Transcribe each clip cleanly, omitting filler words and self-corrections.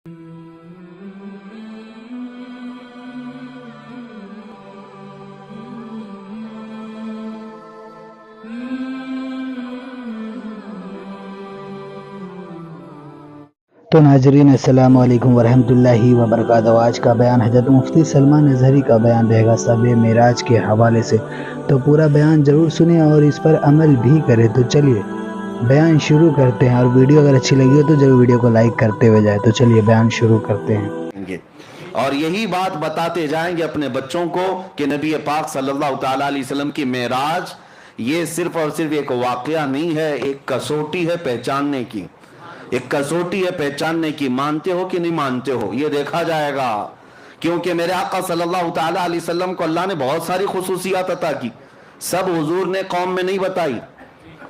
تو ناظرین السلام علیکم ورحمۃ اللہ وبرکاتہ۔ آج کا بیان حضرت مفتی سلمان اظہری کا بیان رہے گا شب معراج کے حوالے سے، تو پورا بیان ضرور سنیں اور اس پر عمل بھی کریں۔ تو چلیے بیان شروع کرتے ہیں، اور ویڈیو اگر اچھی لگی ہو تو ضرور ویڈیو کو لائک کرتے ہوئے جائے۔ تو چلیے بیان شروع کرتے ہیں۔ اور یہی بات بتاتے جائیں گے اپنے بچوں کو کہ نبی پاک صلی اللہ تعالیٰ علیہ وسلم کی معراج یہ صرف اور صرف ایک واقعہ نہیں ہے، ایک کسوٹی ہے پہچاننے کی، ایک کسوٹی ہے پہچاننے کی۔ مانتے ہو کہ نہیں مانتے ہو یہ دیکھا جائے گا، کیونکہ میرے آقا صلی اللہ تعالیٰ علیہ وسلم کو اللہ نے بہت ساری خصوصیات عطا کی، سب حضور نے قوم میں نہیں بتائی۔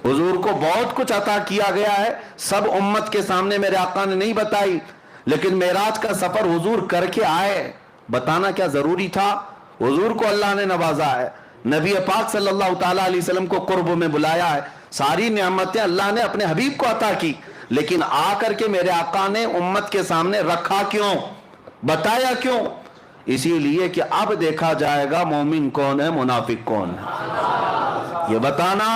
حضور کو بہت کچھ عطا کیا گیا ہے، سب امت کے سامنے میرے آقا نے نہیں بتائی، لیکن معراج کا سفر حضور کر کے آئے، بتانا کیا ضروری تھا؟ حضور کو اللہ نے نوازا ہے، نبی پاک صلی اللہ تعالیٰ علیہ وسلم کو قرب میں بلایا ہے، ساری نعمتیں اللہ نے اپنے حبیب کو عطا کی، لیکن آ کر کے میرے آقا نے امت کے سامنے رکھا کیوں، بتایا کیوں؟ اسی لیے کہ اب دیکھا جائے گا مومن کون ہے، منافق کون ہے، یہ بتانا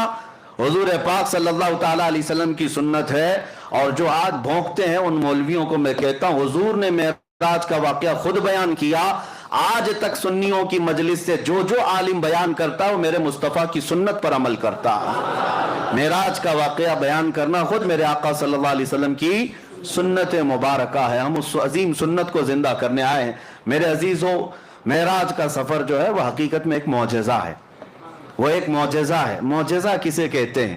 حضور پاک صلی اللہ تعالیٰ علیہ وسلم کی سنت ہے۔ اور جو آج بھونکتے ہیں ان مولویوں کو میں کہتا ہوں، حضور نے معراج کا واقعہ خود بیان کیا، آج تک سنیوں کی مجلس سے جو عالم بیان کرتا ہے وہ میرے مصطفیٰ کی سنت پر عمل کرتا ہے۔ معراج کا واقعہ بیان کرنا خود میرے آقا صلی اللہ علیہ وسلم کی سنت مبارکہ ہے، ہم اس عظیم سنت کو زندہ کرنے آئے ہیں۔ میرے عزیزوں، معراج کا سفر جو ہے وہ حقیقت میں ایک معجزہ ہے، وہ ایک معجزہ ہے۔ معجزہ کسے کہتے ہیں؟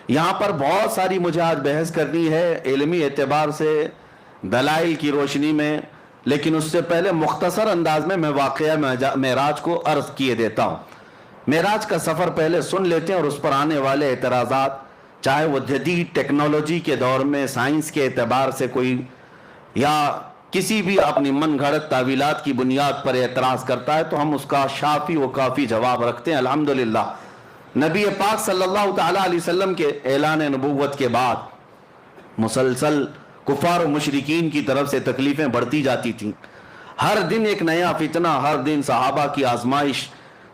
یہاں پر بہت ساری مجھے آج بحث کرنی ہے علمی اعتبار سے، دلائل کی روشنی میں، لیکن اس سے پہلے مختصر انداز میں واقعہ معراج کو عرض کیے دیتا ہوں۔ معراج کا سفر پہلے سن لیتے ہیں اور اس پر آنے والے اعتراضات، چاہے وہ جدید ٹیکنالوجی کے دور میں سائنس کے اعتبار سے کوئی یا کسی بھی اپنی من گھڑت تعویلات کی بنیاد پر اعتراض کرتا ہے تو ہم اس کا شافی و کافی جواب رکھتے ہیں الحمدللہ۔ نبی پاک صلی اللہ تعالیٰ علیہ وسلم کے اعلان نبوت کے بعد مسلسل کفار و مشرکین کی طرف سے تکلیفیں بڑھتی جاتی تھیں، ہر دن ایک نیا فتنہ، ہر دن صحابہ کی آزمائش۔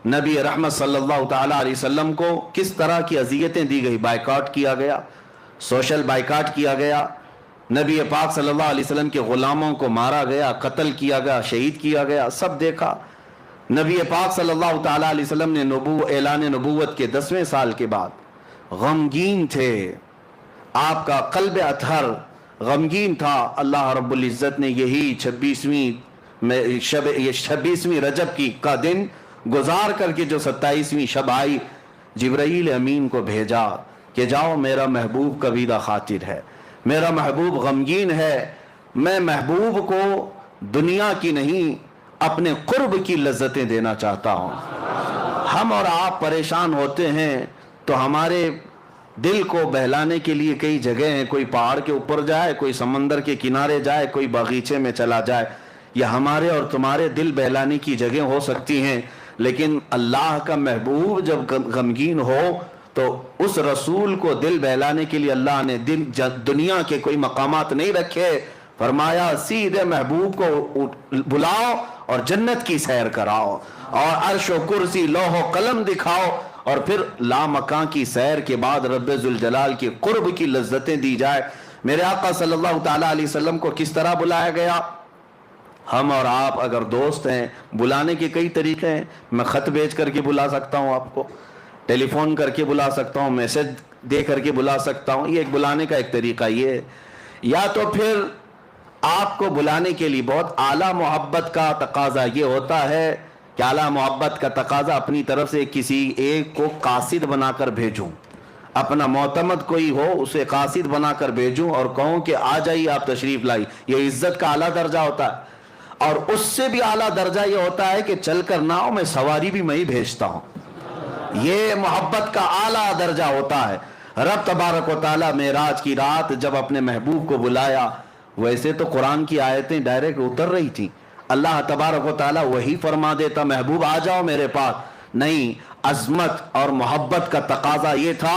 نبی رحمت صلی اللہ تعالیٰ علیہ وسلم کو کس طرح کی اذیتیں دی گئی، بائیکاٹ کیا گیا، سوشل بائیکاٹ کیا گیا، نبی پاک صلی اللہ علیہ وسلم کے غلاموں کو مارا گیا، قتل کیا گیا، شہید کیا گیا، سب دیکھا۔ نبی پاک صلی اللہ تعالیٰ علیہ وسلم نے اعلان نبوت کے 10ویں سال کے بعد غمگین تھے، آپ کا قلب اطہر غمگین تھا۔ اللہ رب العزت نے یہی 26ویں رجب کا دن گزار کر کے جو 27ویں شب آئی، جبرائیل امین کو بھیجا کہ جاؤ میرا محبوب کبیدہ خاطر ہے، میرا محبوب غمگین ہے، میں محبوب کو دنیا کی نہیں اپنے قرب کی لذتیں دینا چاہتا ہوں۔ ہم اور آپ پریشان ہوتے ہیں تو ہمارے دل کو بہلانے کے لیے کئی جگہ ہیں، کوئی پہاڑ کے اوپر جائے، کوئی سمندر کے کنارے جائے، کوئی باغیچے میں چلا جائے، یہ ہمارے اور تمہارے دل بہلانے کی جگہ ہو سکتی ہیں، لیکن اللہ کا محبوب جب غمگین ہو تو اس رسول کو دل بہلانے کے لیے اللہ نے دنیا کے کوئی مقامات نہیں رکھے، فرمایا سیدھے محبوب کو بلاؤ اور جنت کی سیر کراؤ اور عرش و کرسی لوح و قلم دکھاؤ، اور پھر لامکان کی سیر کے بعد رب ذوالجلال کے قرب کی لذتیں دی جائے۔ میرے آقا صلی اللہ تعالیٰ علیہ وسلم کو کس طرح بلایا گیا؟ ہم اور آپ اگر دوست ہیں، بلانے کے کئی طریقے ہیں، میں خط بھیج کر کے بلا سکتا ہوں آپ کو، ٹیلی فون کر کے بلا سکتا ہوں، میسج دے کر کے بلا سکتا ہوں، یہ ایک بلانے کا ایک طریقہ یہ ہے۔ یا تو پھر آپ کو بلانے کے لیے بہت اعلیٰ محبت کا تقاضا یہ ہوتا ہے کہ اعلیٰ محبت کا تقاضا اپنی طرف سے کسی ایک کو قاصد بنا کر بھیجوں، اپنا معتمد کوئی ہو اسے قاصد بنا کر بھیجوں اور کہوں کہ آ جائیے آپ تشریف لائی، یہ عزت کا اعلیٰ درجہ ہوتا ہے۔ اور اس سے بھی اعلیٰ درجہ یہ ہوتا ہے کہ چل کر نہ ہو، میں سواری بھی میں ہی بھیجتا ہوں، یہ محبت کا اعلیٰ درجہ ہوتا ہے۔ رب تبارک و تعالیٰ معراج کی رات جب اپنے محبوب کو بلایا، ویسے تو قرآن کی آیتیں ڈائریکٹ اتر رہی تھی، اللہ تبارک و تعالیٰ وہی فرما دیتا محبوب آ جاؤ میرے پاس، نہیں، عظمت اور محبت کا تقاضا یہ تھا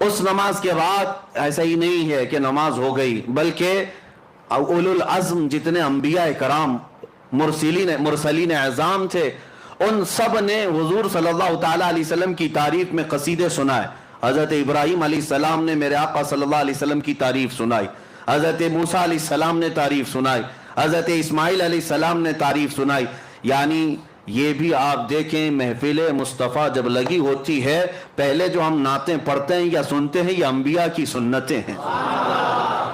اس نماز کے بعد ایسا ہی نہیں ہے کہ نماز ہو گئی، بلکہ اولو العزم جتنے انبیاء کرام مرسلین اعظام تھے، ان سب نے حضور صلی اللہ تعالیٰ علیہ وسلم کی تعریف میں قصیدے سنائے۔ حضرت ابراہیم علیہ السلام نے میرے آقا صلی اللہ علیہ وسلم کی تعریف سنائی، حضرت موسیٰ علیہ السلام نے تعریف سنائی، حضرت اسماعیل علیہ السلام نے تعریف سنائی۔ یعنی یہ بھی آپ دیکھیں، محفل مصطفیٰ جب لگی ہوتی ہے، پہلے جو ہم نعتیں پڑھتے ہیں یا سنتے ہیں، یہ انبیاء کی سنتیں ہیں،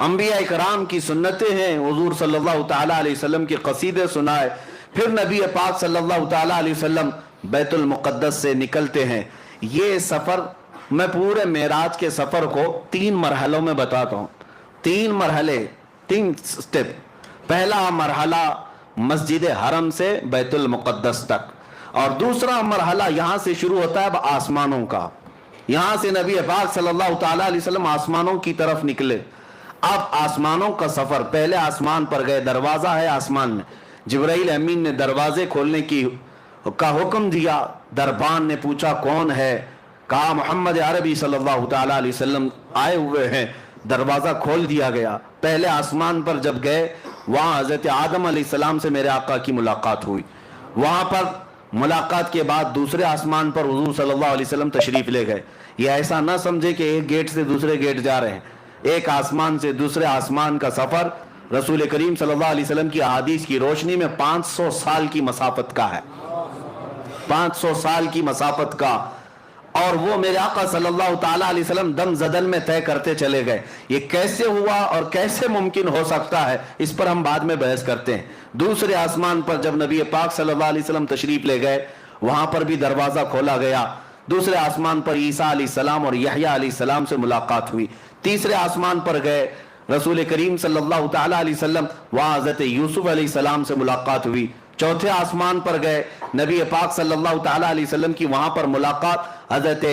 انبیاء کرام کی سنتیں ہیں۔ حضور صلی اللہ تعالیٰ علیہ وسلم کے قصیدے سنائے، پھر نبی پاک صلی اللہ تعالیٰ علیہ وسلم بیت المقدس سے نکلتے ہیں۔ یہ سفر میں پورے معراج کے سفر کو 3 مرحلوں میں بتاتا ہوں، 3 مرحلے، 3 سٹیپ۔ پہلا مرحلہ مسجد حرم سے بیت المقدس تک، اور دوسرا مرحلہ یہاں سے شروع ہوتا ہے اب آسمانوں کا، یہاں سے نبی پاک صلی اللہ تعالیٰ علیہ وسلم آسمانوں کی طرف نکلے۔ اب آسمانوں کا سفر، پہلے آسمان پر گئے، دروازہ ہے آسمان میں، جبرائیل امین نے دروازے کھولنے کا حکم دیا، دربان نے پوچھا کون ہے، کہا محمد عربی صلی اللہ تعالیٰ علیہ وسلم آئے ہوئے ہیں، دروازہ کھول دیا گیا۔ پہلے آسمان پر جب گئے، وہاں حضرت آدم علیہ السلام سے میرے آقا کی ملاقات ہوئی، وہاں پر ملاقات کے بعد دوسرے آسمان پر حضور صلی اللہ علیہ وسلم تشریف لے گئے۔ یہ ایسا نہ سمجھے کہ ایک گیٹ سے دوسرے گیٹ جا رہے ہیں، ایک آسمان سے دوسرے آسمان کا سفر رسول کریم صلی اللہ علیہ وسلم کی احادیث کی روشنی میں 500 سال کی مسافت کا ہے، 500 سال کی مسافت کا، اور وہ میرے آقا صلی اللہ تعالیٰ علیہ وسلم دم زدن میں طے کرتے چلے گئے۔ یہ کیسے ہوا اور کیسے ممکن ہو سکتا ہے، اس پر ہم بعد میں بحث کرتے ہیں۔ دوسرے آسمان پر جب نبی پاک صلی اللہ علیہ وسلم تشریف لے گئے، وہاں پر بھی دروازہ کھولا گیا۔ دوسرے آسمان پر عیسیٰ علیہ السلام اور یحییٰ علیہ السلام سے ملاقات ہوئی۔ تیسرے آسمان پر گئے رسول کریم صلی اللہ تعالیٰ علیہ وسلم، وہاں حضرت یوسف علیہ السلام سے ملاقات ہوئی۔ چوتھے آسمان پر گئے، نبی پاک صلی اللہ تعالیٰ علیہ وسلم کی وہاں پر ملاقات حضرت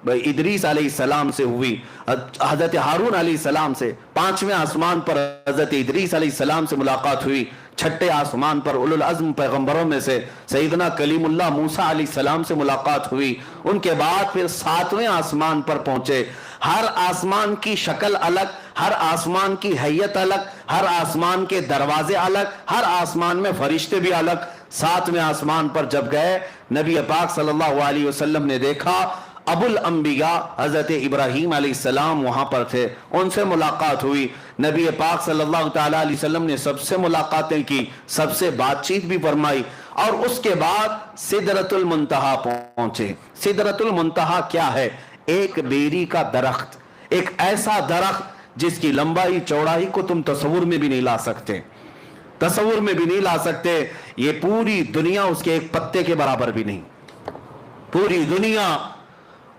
ادریس علیہ السلام سے ہوئی، حضرت ہارون علیہ السلام سے۔ پانچویں آسمان پر حضرت ادریس علیہ السلام سے ملاقات ہوئی۔ چھٹے آسمان پر اولو العزم پیغمبروں میں سے سیدنا کلیم اللہ موسیٰ علیہ السلام سے ملاقات ہوئی۔ ان کے بعد پھر 7ویں آسمان پر پہنچے۔ ہر آسمان کی شکل الگ، ہر آسمان کی حیت الگ، ہر آسمان کے دروازے الگ، ہر آسمان میں فرشتے بھی الگ۔ 7ویں آسمان پر جب گئے، نبی پاک صلی اللہ علیہ وسلم نے دیکھا ابو الانبیاء حضرت ابراہیم علیہ السلام وہاں پر تھے، ان سے ملاقات ہوئی۔ نبی پاک صلی اللہ تعالیٰ علیہ وسلم نے سب سے ملاقاتیں کی، سب سے بات چیت بھی فرمائی، اور اس کے بعد سدرۃ المنتہا پہنچے۔ سدرۃ المنتہا کیا ہے؟ ایک بیری کا درخت، ایک ایسا درخت جس کی لمبائی چوڑائی کو تم تصور میں بھی نہیں لا سکتے، تصور میں بھی نہیں لا سکتے۔ یہ پوری دنیا اس کے ایک پتے کے برابر بھی نہیں، پوری دنیا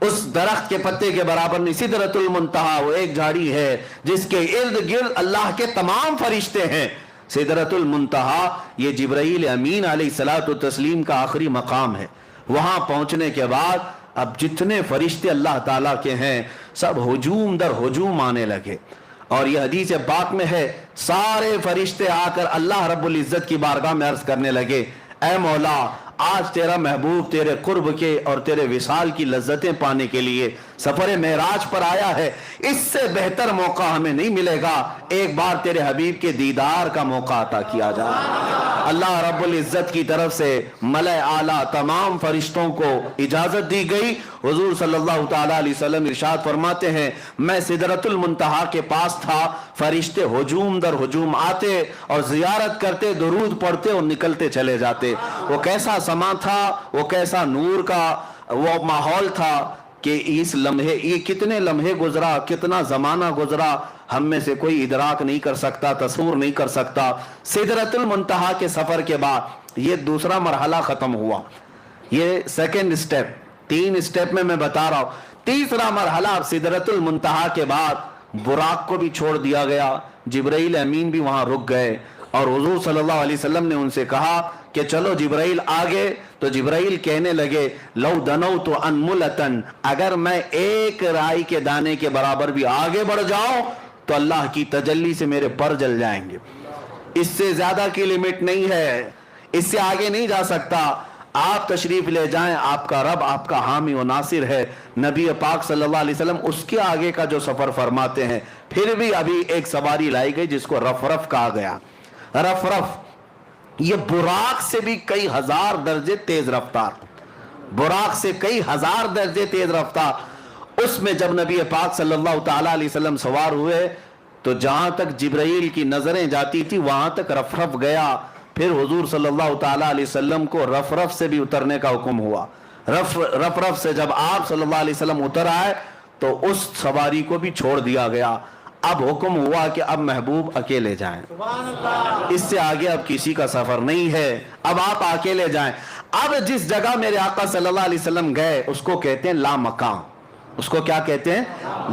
اس درخت کے پتے کے برابر نہیں۔ سدرۃ المنتہا وہ ایک جھاڑی ہے جس کے ارد گرد اللہ کے تمام فرشتے ہیں۔ سدرۃ المنتہا یہ جبرائیل امین علیہ الصلوۃ والتسلیم کا آخری مقام ہے۔ وہاں پہنچنے کے بعد اب جتنے فرشتے اللہ تعالیٰ کے ہیں سب ہجوم در ہجوم آنے لگے، اور یہ حدیث پاک میں ہے، سارے فرشتے آ کر اللہ رب العزت کی بارگاہ میں عرض کرنے لگے، اے مولا، آج تیرا محبوب تیرے قرب کے اور تیرے وصال کی لذتیں پانے کے لیے سفر معراج پر آیا ہے، اس سے بہتر موقع ہمیں نہیں ملے گا، ایک بار تیرے حبیب کے دیدار کا موقع عطا کیا جائے۔ اللہ رب العزت کی طرف سے ملائے اعلیٰ تمام فرشتوں کو اجازت دی گئی۔ حضور صلی اللہ تعالیٰ علیہ وسلم ارشاد فرماتے ہیں، میں سدرۃ المنتہا کے پاس تھا، فرشتے ہجوم در ہجوم آتے اور زیارت کرتے، درود پڑھتے اور نکلتے چلے جاتے۔ وہ کیسا سما تھا، وہ کیسا نور کا وہ ماحول تھا کہ اس لمحے، یہ کتنے لمحے گزرا، کتنا زمانہ گزرا، ہم میں سے کوئی ادراک نہیں کر سکتا، تصور نہیں کر سکتا۔ سدرۃ المنتہا کے سفر کے بعد یہ دوسرا مرحلہ ختم ہوا، یہ سیکنڈ سٹیپ، 3 سٹیپ میں بتا رہا ہوں۔ تیسرا مرحلہ اب سدرۃ المنتہا کے بعد براق کو بھی چھوڑ دیا گیا، جبرائیل امین بھی وہاں رک گئے، اور حضور صلی اللہ علیہ وسلم نے ان سے کہا کہ چلو جبرائیل آگے، تو جبرائیل کہنے لگے، لو دنوت انملتن، اگر میں ایک رائی کے دانے کے برابر بھی آگے بڑھ جاؤں تو اللہ کی تجلی سے میرے پر جل جائیں گے، اس سے زیادہ کی لمٹ نہیں ہے، اس سے آگے نہیں جا سکتا۔ آپ تشریف لے جائیں، آپ کا رب آپ کا حامی و ناصر ہے۔ نبی پاک صلی اللہ علیہ وسلم اس کے آگے کا جو سفر فرماتے ہیں، پھر بھی ابھی ایک سواری لائی گئی جس کو رف رف کہا گیا۔ رف رف یہ براق سے بھی کئی ہزار درجے تیز رفتار، براق سے کئی ہزار درجے تیز رفتار۔ اس میں جب نبی پاک صلی اللہ تعالی علیہ وسلم سوار ہوئے تو جہاں تک جبرائیل کی نظریں جاتی تھی وہاں تک رف رف گیا۔ پھر حضور صلی اللہ تعالی علیہ وسلم کو رف رف سے بھی اترنے کا حکم ہوا۔ رف رف سے جب آپ صلی اللہ علیہ وسلم اتر آئے تو اس سواری کو بھی چھوڑ دیا گیا۔ اب حکم ہوا کہ اب محبوب اکیلے جائیں، اس سے آگے اب کسی کا سفر نہیں ہے، اب آپ اکیلے جائیں۔ اب جس جگہ میرے آقا صلی اللہ علیہ وسلم گئے اس کو کہتے ہیں لا مکان۔ اس کو کیا کہتے ہیں؟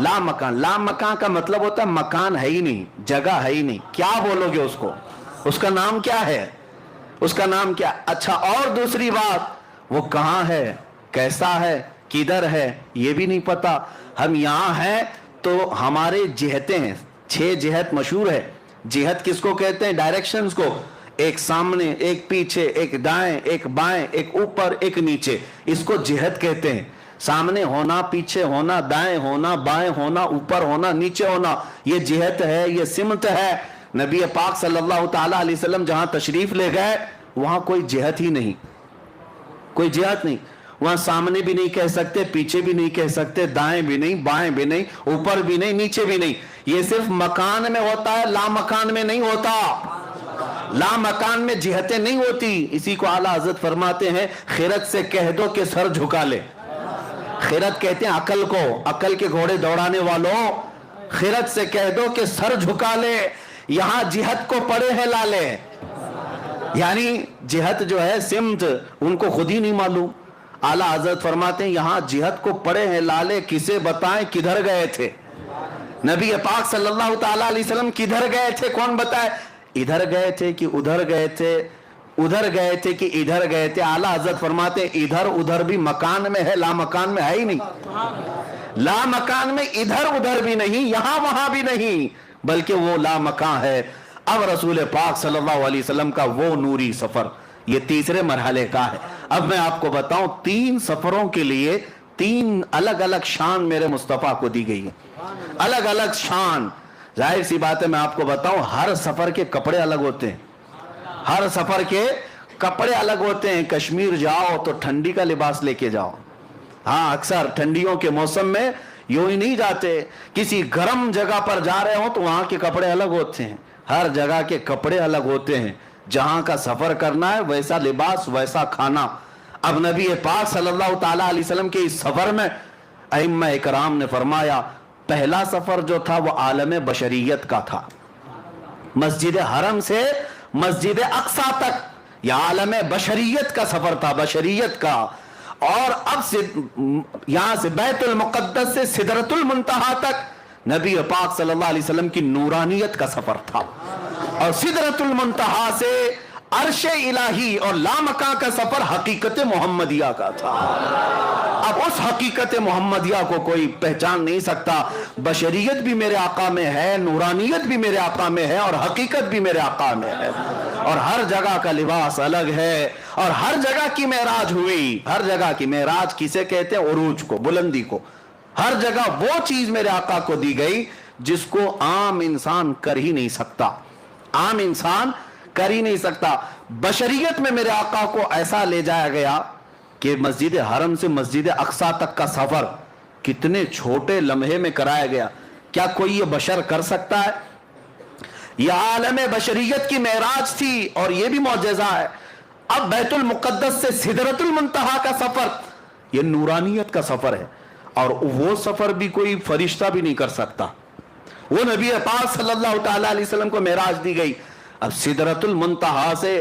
لا مکان۔ لا مکان کا مطلب ہوتا ہے مکان ہے ہی نہیں، جگہ ہے ہی نہیں، کیا بولو گے اس کو؟ اس کا نام کیا ہے؟ اس کا نام کیا؟ اچھا، اور دوسری بات، وہ کہاں ہے، کیسا ہے، کدھر ہے، یہ بھی نہیں پتا۔ ہم یہاں ہیں تو ہمارے جہتیں ہیں، 6 جہت مشہور ہے۔ جہت کس کو کہتے ہیں؟ ڈائریکشنز کو، ایک سامنے، ایک پیچھے، ایک دائیں، ایک بائیں، ایک اوپر، ایک نیچے، اس کو جہت کہتے ہیں۔ سامنے ہونا، پیچھے ہونا، دائیں ہونا، بائیں ہونا، اوپر ہونا، نیچے ہونا، یہ جہت ہے، یہ سمت ہے۔ نبی پاک صلی اللہ تعالی علیہ وسلم جہاں تشریف لے گئے وہاں کوئی جہت ہی نہیں، کوئی جہت نہیں۔ وہاں سامنے بھی نہیں کہہ سکتے، پیچھے بھی نہیں کہہ سکتے، دائیں بھی نہیں، بائیں بھی نہیں، اوپر بھی نہیں، نیچے بھی نہیں۔ یہ صرف مکان میں ہوتا ہے، لا مکان میں نہیں ہوتا۔ لا مکان میں جہتیں نہیں ہوتی۔ اسی کو اعلیٰ حضرت فرماتے ہیں خیرت سے کہہ دو کہ سر جھکا لے۔ خیرت کہتے ہیں عقل کو، عقل کے گھوڑے دوڑانے والوں، خیرت سے کہہ دو کہ سر جھکا لے۔ یہاں جہت کو پڑے ہیں لالے، یعنی جہت جو ہے سمت ان کو خود ہی نہیں معلوم۔ اعلیٰ حضرت فرماتے ہیں یہاں جہت کو پڑے ہیں لالے، کسے بتائیں کدھر گئے تھے؟ نبی پاک صلی اللہ تعالی علیہ وسلم کدھر گئے تھے کون بتائے؟ ادھر گئے تھے کہ ادھر گئے تھے، ادھر گئے تھے کہ ادھر گئے تھے؟ اعلیٰ حضرت فرماتے ہیں ادھر ادھر بھی مکان میں ہے، لا مکان میں ہے ہی نہیں۔ لا مکان میں ادھر ادھر بھی نہیں، یہاں وہاں بھی نہیں، بلکہ وہ لا مکان ہے۔ اب رسول پاک صلی اللہ علیہ وسلم کا وہ نوری سفر یہ تیسرے مرحلے کا ہے۔ اب میں آپ کو بتاؤں 3 سفروں کے لیے 3 الگ الگ شان میرے مصطفیٰ کو دی گئی ہے، الگ الگ شان۔ ظاہر سی بات ہے میں آپ کو بتاؤں ہر سفر کے کپڑے الگ ہوتے ہیں، ہر سفر کے کپڑے الگ ہوتے ہیں۔ کشمیر جاؤ تو ٹھنڈی کا لباس لے کے جاؤ، ہاں اکثر ٹھنڈیوں کے موسم میں یوں ہی نہیں جاتے، کسی گرم جگہ پر جا رہے ہوں تو وہاں کے کپڑے الگ ہوتے ہیں، ہر جگہ کے کپڑے الگ ہوتے ہیں۔ جہاں کا سفر کرنا ہے ویسا لباس ویسا کھانا۔ اب نبی پاک صلی اللہ تعالی علیہ وسلم کے اس سفر میں ائمہ اکرام نے فرمایا پہلا سفر جو تھا وہ عالم بشریت کا تھا، مسجد حرم سے مسجد اقصی تک، یہ عالم بشریت کا سفر تھا، بشریت کا۔ اور اب سے یہاں سے بیت المقدس سے سدرۃ المنتہا تک نبی پاک صلی اللہ علیہ وسلم کی نورانیت کا سفر تھا، اور سدرۃ المنتہا سے عرش الہی اور لامکاں کا سفر حقیقت محمدیہ کا تھا۔ اب اس حقیقت محمدیہ کو کوئی پہچان نہیں سکتا۔ بشریت بھی میرے آقا میں ہے، نورانیت بھی میرے آقا میں ہے، اور حقیقت بھی میرے آقا میں ہے، اور ہر جگہ کا لباس الگ ہے، اور ہر جگہ کی معراج ہوئی۔ ہر جگہ کی معراج کسے کہتے ہیں؟ عروج کو، بلندی کو۔ ہر جگہ وہ چیز میرے آقا کو دی گئی جس کو عام انسان کر ہی نہیں سکتا، عام انسان کر ہی نہیں سکتا۔ بشریت میں میرے آقا کو ایسا لے جایا گیا کہ مسجد حرم سے مسجد اقصی تک کا سفر کتنے چھوٹے لمحے میں کرایا گیا۔ کیا کوئی یہ بشر کر سکتا ہے؟ یہ عالم بشریت کی معراج تھی، اور یہ بھی معجزہ ہے۔ اب بیت المقدس سے سدرۃ المنتہا کا سفر یہ نورانیت کا سفر ہے، اور وہ سفر بھی کوئی فرشتہ بھی نہیں کر سکتا۔ وہ نبی پاک صلی اللہ تعالی علیہ وسلم کو معراج دی گئی۔ اب سدرۃ المنتہا سے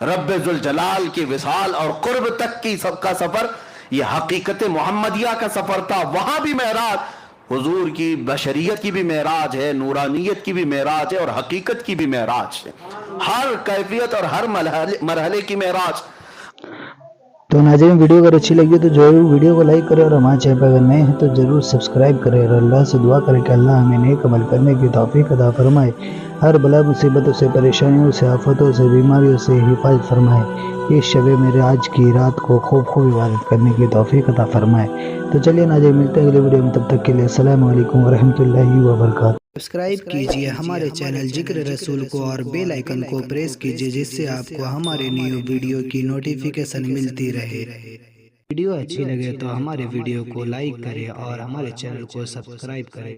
رب ذوالجلال کی وصال اور قرب تک کی سب کا سفر یہ حقیقت محمدیہ کا سفر تھا۔ وہاں بھی معراج حضور کی، بشریت کی بھی معراج ہے، نورانیت کی بھی معراج ہے، اور حقیقت کی بھی معراج ہے، ہر کیفیت اور ہر مرحلے کی معراج۔ تو ناظرین ویڈیو اگر اچھی لگی تو ضرور ویڈیو کو لائک کریں اور ہمارے چینل پر اگر نئے ہیں تو ضرور سبسکرائب کریں اور اللہ سے دعا کریں کہ اللہ ہمیں نیک عمل کرنے کی توفیق عطا فرمائے، ہر بلا مصیبتوں سے، پریشانیوں سے، آفتوں سے، بیماریوں سے حفاظت فرمائے، اس شب معراج کی رات کو خوب عبادت کرنے کی توفیق عطا فرمائے۔ تو چلیے ناظرین ملتے ہیں اگلے ویڈیو میں، تب تک کے لیے السلام علیکم ورحمۃ اللہ وبرکاتہ۔ سبسکرائب کیجئے ہمارے چینل ذکر رسول کو اور بیل آئیکن کو پریس کیجئے جس سے آپ کو ہمارے نیو ویڈیو کی نوٹیفیکیشن ملتی رہے۔ ویڈیو اچھی لگے تو ہمارے ویڈیو کو لائک کریں اور ہمارے چینل کو سبسکرائب کریں۔